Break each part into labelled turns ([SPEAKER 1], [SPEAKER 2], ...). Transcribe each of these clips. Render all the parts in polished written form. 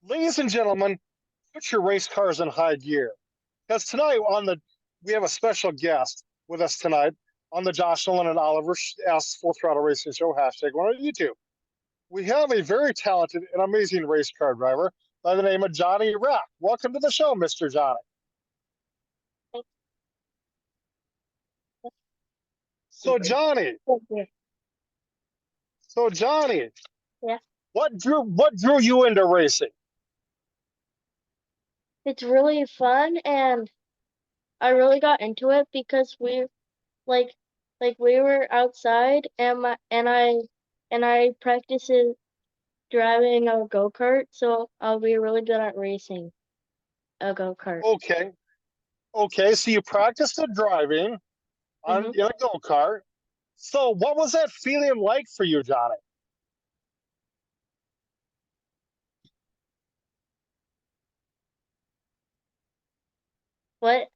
[SPEAKER 1] Ladies and gentlemen, put your race cars in high gear. Because tonight we have a special guest with us tonight on the Josh Nolan and Oliver Asks Full Throttle Racing Show, #1 on YouTube. We have a very talented and amazing race car driver by the name of Johnny Rack. Welcome to the show, Mr. Johnny. So Johnny, so Johnny,
[SPEAKER 2] Yeah.
[SPEAKER 1] what drew you into racing?
[SPEAKER 2] It's really fun, and I really got into it because like we were outside, and I practiced driving a go-kart, so I'll be really good at racing a go-kart.
[SPEAKER 1] Okay, so you practiced the driving
[SPEAKER 2] Mhm.
[SPEAKER 1] in a go-kart. So what was that feeling like for you, Johnny?
[SPEAKER 2] What?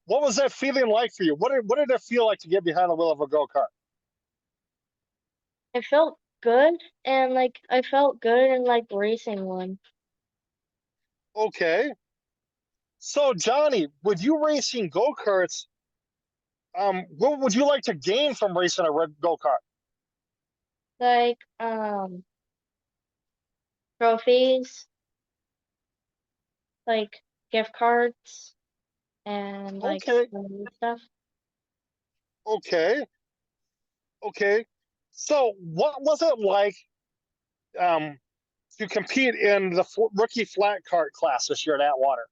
[SPEAKER 1] What was that feeling like for you? What did it feel like to get behind the wheel of a go-kart?
[SPEAKER 2] It felt good, and I felt good in racing one.
[SPEAKER 1] Okay. So Johnny, with you racing go-karts, what would you like to gain from racing a red go-kart?
[SPEAKER 2] Like trophies, like gift cards, and
[SPEAKER 1] Okay,
[SPEAKER 2] stuff.
[SPEAKER 1] okay, okay. So what was it like um, to compete in the rookie flat kart class this year at Atwater?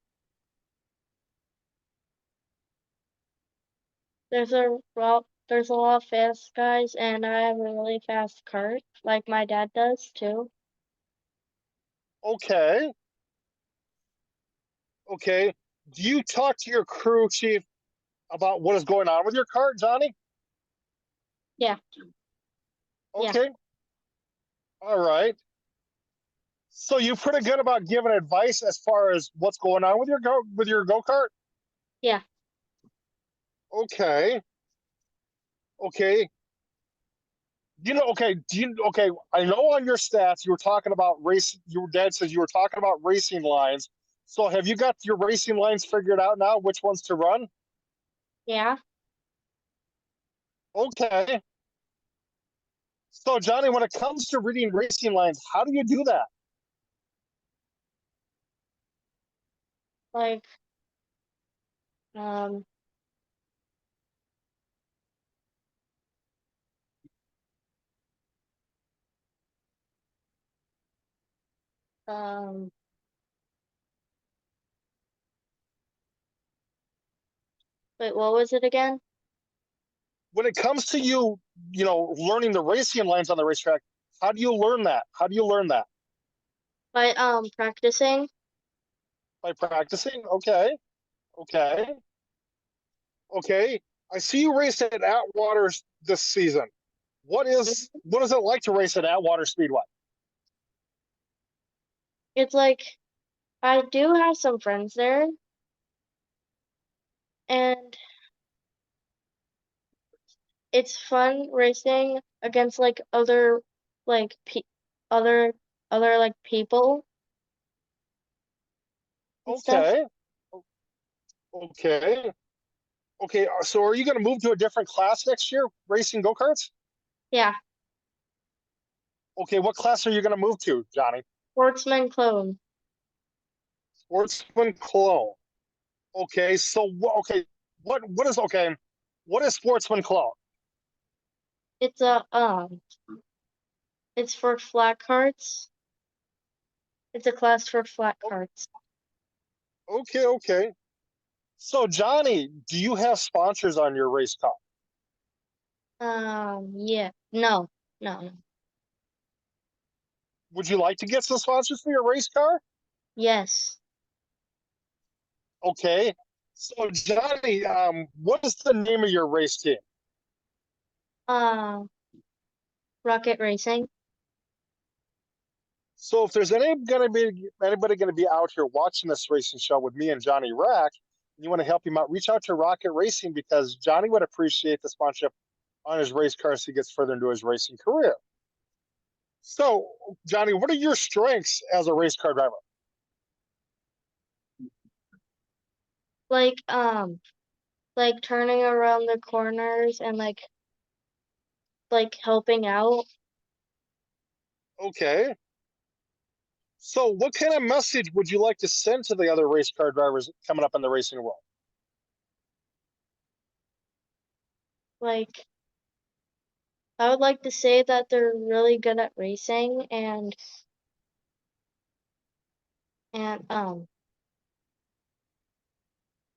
[SPEAKER 2] There's a lot of fast guys, and I have a really fast cart, like my dad does too.
[SPEAKER 1] Okay, okay. Do you talk to your crew chief about what is going on with your cart, Johnny?
[SPEAKER 2] Yeah, yeah.
[SPEAKER 1] Okay, all right. So you're pretty good about giving advice as far as what's going on with your go kart.
[SPEAKER 2] Yeah.
[SPEAKER 1] Okay, okay. Okay. I know on your stats you were talking about race. Your dad says you were talking about racing lines. So have you got your racing lines figured out now? Which ones to run?
[SPEAKER 2] Yeah.
[SPEAKER 1] Okay. So Johnny, when it comes to reading racing lines, how do you do that?
[SPEAKER 2] Like um um wait, what was it again?
[SPEAKER 1] When it comes to learning the racing lines on the racetrack, how do you learn that? How do you learn that?
[SPEAKER 2] By practicing.
[SPEAKER 1] By practicing? Okay, okay. I see you raced at Atwater this season.
[SPEAKER 2] Mhm.
[SPEAKER 1] What is it like to race at Atwater Speedway?
[SPEAKER 2] It's I do have some friends there, and it's fun racing against like pe other people and stuff.
[SPEAKER 1] Okay, okay, okay. So are you going to move to a different class next year, racing go karts?
[SPEAKER 2] Yeah.
[SPEAKER 1] Okay, what class are you going to move to, Johnny?
[SPEAKER 2] Sportsman clone.
[SPEAKER 1] Sportsman Clone. Okay, so what is okay? What is Sportsman Clone?
[SPEAKER 2] It's a it's for flat carts. It's a class for flat carts.
[SPEAKER 1] Okay. So Johnny, do you have sponsors on your race car?
[SPEAKER 2] Yeah. No, no, no.
[SPEAKER 1] Would you like to get some sponsors for your race car?
[SPEAKER 2] Yes.
[SPEAKER 1] Okay. So Johnny, what is the name of your race team?
[SPEAKER 2] Uh, Rocket Racing.
[SPEAKER 1] So if there's anybody gonna be out here watching this racing show with me and Johnny Rack, and you want to help him out, reach out to Rocket Racing because Johnny would appreciate the sponsorship on his race car as he gets further into his racing career. So, Johnny, what are your strengths as a race car driver?
[SPEAKER 2] Like like turning around the corners and like helping out.
[SPEAKER 1] Okay. So, what kind of message would you like to send to the other race car drivers coming up in the racing world?
[SPEAKER 2] Like I would like to say that they're really good at racing and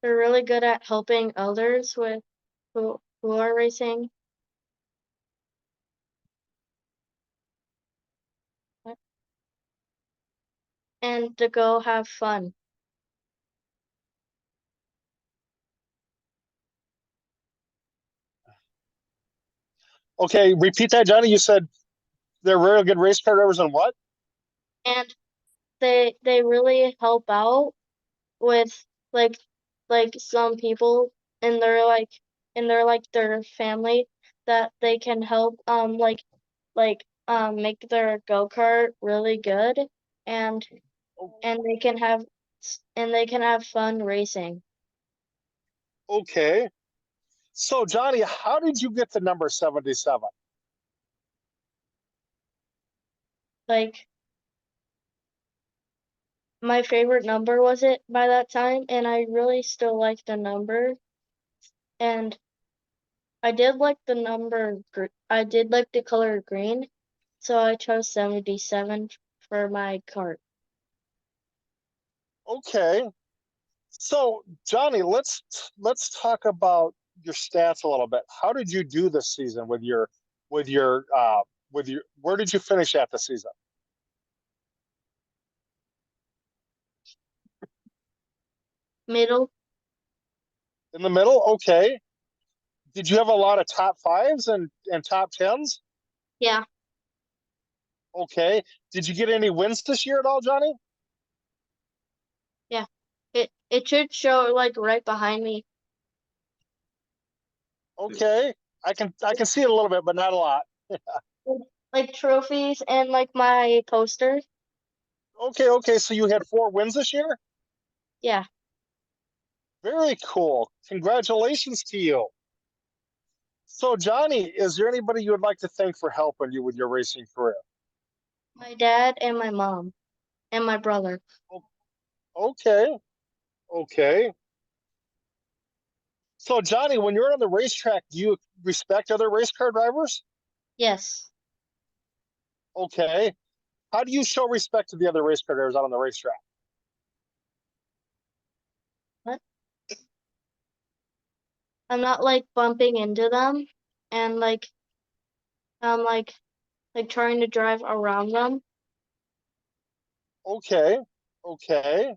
[SPEAKER 2] they're really good at helping others with who are racing and to go have fun.
[SPEAKER 1] Okay, repeat that, Johnny. You said they're really good race car drivers and what?
[SPEAKER 2] And they really help out with like like some people and they're like their family that they can help make their go-kart really good and and they can have and they can have fun racing.
[SPEAKER 1] Okay. So, Johnny, how did you get the number 77?
[SPEAKER 2] Like my favorite number was it by that time and I really still like the number and I did like the color green, so I chose 77 for my cart.
[SPEAKER 1] Okay. So, Johnny, let's talk about your stats a little bit. How did you do this season with your with your where did you finish at the season?
[SPEAKER 2] Middle,
[SPEAKER 1] In the middle? Okay. Did you have a lot of top fives and top tens?
[SPEAKER 2] yeah,
[SPEAKER 1] Okay. Did you get any wins this year at all, Johnny?
[SPEAKER 2] yeah. It should show like right behind me.
[SPEAKER 1] Okay. I can see it a little bit, but not a lot.
[SPEAKER 2] Like trophies and like my poster.
[SPEAKER 1] Okay, okay. So you had 4 wins this year?
[SPEAKER 2] Yeah.
[SPEAKER 1] Very cool. Congratulations to you. So, Johnny, is there anybody you would like to thank for helping you with your racing career?
[SPEAKER 2] My dad and my mom and my brother.
[SPEAKER 1] Okay, okay. So, Johnny, when you're on the racetrack, do you respect other race car drivers?
[SPEAKER 2] Yes.
[SPEAKER 1] Okay. How do you show respect to the other race car drivers out on the racetrack?
[SPEAKER 2] What? I'm not like bumping into them and I'm like trying to drive around them.
[SPEAKER 1] Okay, okay.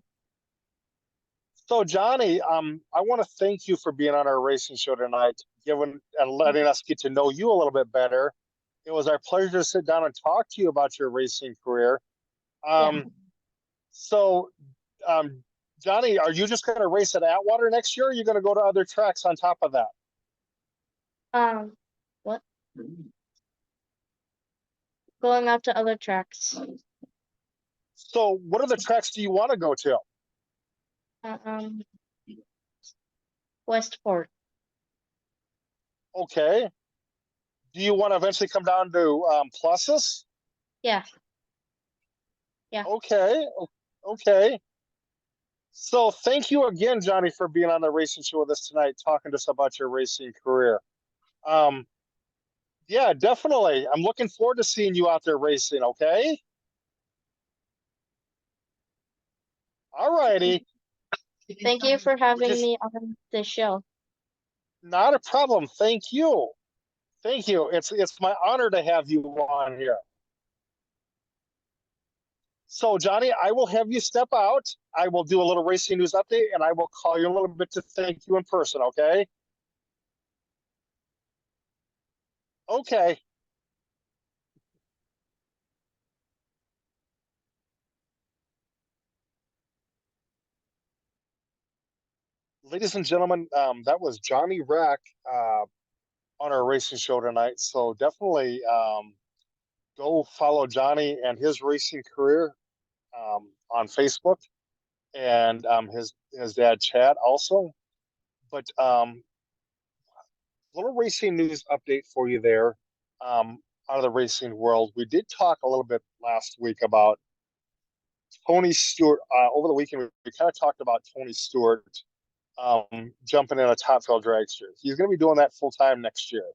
[SPEAKER 1] So, Johnny, I want to thank you for being on our racing show tonight, giving and letting us get to know you a little bit better. It was our pleasure to sit down and talk to you about your racing career.
[SPEAKER 2] Yeah.
[SPEAKER 1] Um, so, um, Johnny, are you just going to race at Atwater next year? Or are you going to go to other tracks on top of that?
[SPEAKER 2] What? Going out to other tracks.
[SPEAKER 1] So, what other tracks do you want to go to?
[SPEAKER 2] Uh, Westport.
[SPEAKER 1] Okay. Do you want to eventually come down to Pluses?
[SPEAKER 2] Yeah. Yeah.
[SPEAKER 1] Okay. Okay. So, thank you again, Johnny, for being on the racing show with us tonight, talking to us about your racing career. Um, yeah, definitely. I'm looking forward to seeing you out there racing. Okay. All righty.
[SPEAKER 2] Thank you for
[SPEAKER 1] Would you?
[SPEAKER 2] having me on this show.
[SPEAKER 1] Not a problem. Thank you. Thank you. It's my honor to have you on here. So, Johnny, I will have you step out. I will do a little racing news update, and I will call you a little bit to thank you in person. Okay. Okay. Ladies and gentlemen, that was Johnny Rack on our racing show tonight. So definitely go follow Johnny and his racing career on Facebook, and his dad Chad also. But little racing news update for you there, out of the racing world. We did talk a little bit last week about Tony Stewart. Over the weekend, we kind of talked about Tony Stewart jumping in a top field dragster. He's going to be doing that full time next year,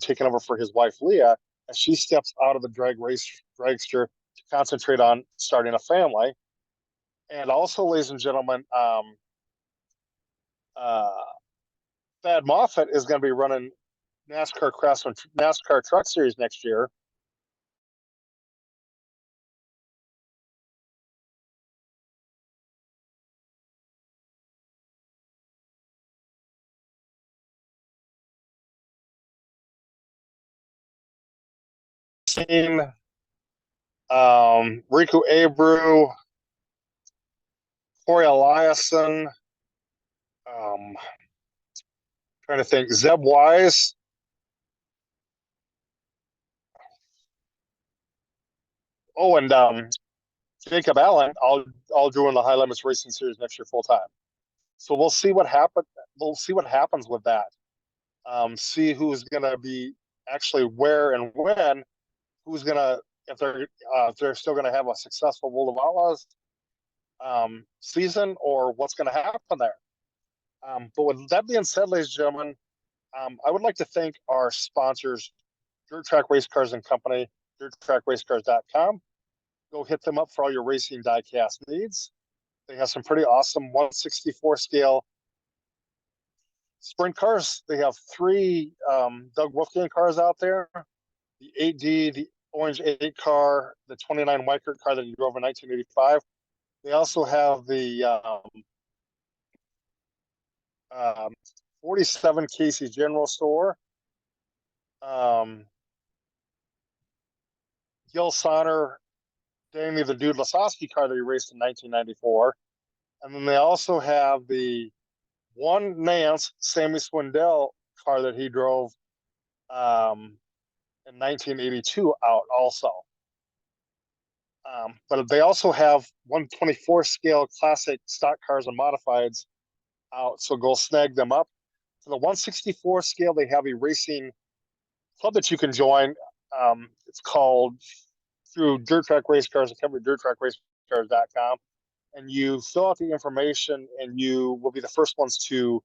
[SPEAKER 1] taking over for his wife Leah as she steps out of the dragster to concentrate on starting a family. And also, ladies and gentlemen, uh, Thad Moffitt is going to be running NASCAR Truck Series next year. Rico Abreu, Corey Eliason, trying to think, Zeb Wise, and Jacob Allen, all doing the High Limits Racing Series next year full time. So we'll see what happens. We'll see what happens with that. See who's going to be actually where and when. Who's going to if they're still going to have a successful World of Outlaws season, or what's going to happen there. But with that being said, ladies and gentlemen, I would like to thank our sponsors, Dirt Track Race Cars and Company, dirttrackracecars.com. Go hit them up for all your racing diecast needs. They have some pretty awesome 1/64 scale sprint cars. They have 3 Doug Wolfgang cars out there: the 8D, the Orange 8 car, the 29 Weikert car that he drove in 1985. They also have the 47 Casey General Store, Gil Sonner, Danny the Dude Lasowski car that he raced in 1994. And then they also have the one Nance Sammy Swindell car that he drove in 1982 out also. But they also have 1/24 scale classic stock cars and modifieds out, so go snag them up. For the 1/64 scale, they have a racing club that you can join. It's called through Dirt Track Race Cars and Company, dirttrackracecars.com. And you fill out the information, and you will be the first ones to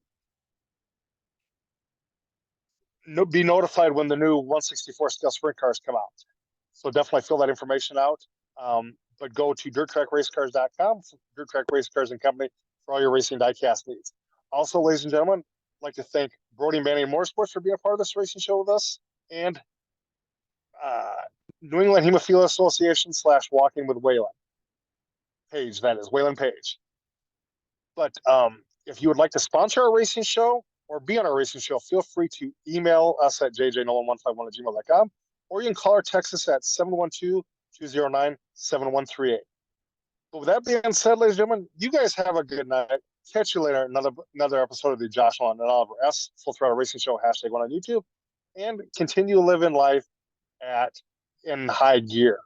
[SPEAKER 1] be notified when the new 1/64 scale sprint cars come out. So definitely fill that information out. But go to dirttrackracecars.com, Dirt Track Race Cars and Company, for all your racing diecast needs. Also, ladies and gentlemen, I'd like to thank Brody Manning Motorsports for being a part of this racing show with us, and New England Hemophilia Association / Walking with Waylon page. That is Waylon Page. But if you would like to sponsor our racing show or be on our racing show, feel free to email us at jjnolan151@gmail.com, or you can call or text us at 712-209-7138. But with that being said, ladies and gentlemen, you guys have a good night. Catch you later. Another episode of the Josh Nolan and Oliver S. Full Throttle Racing Show #1 on YouTube, and continue living life in high gear.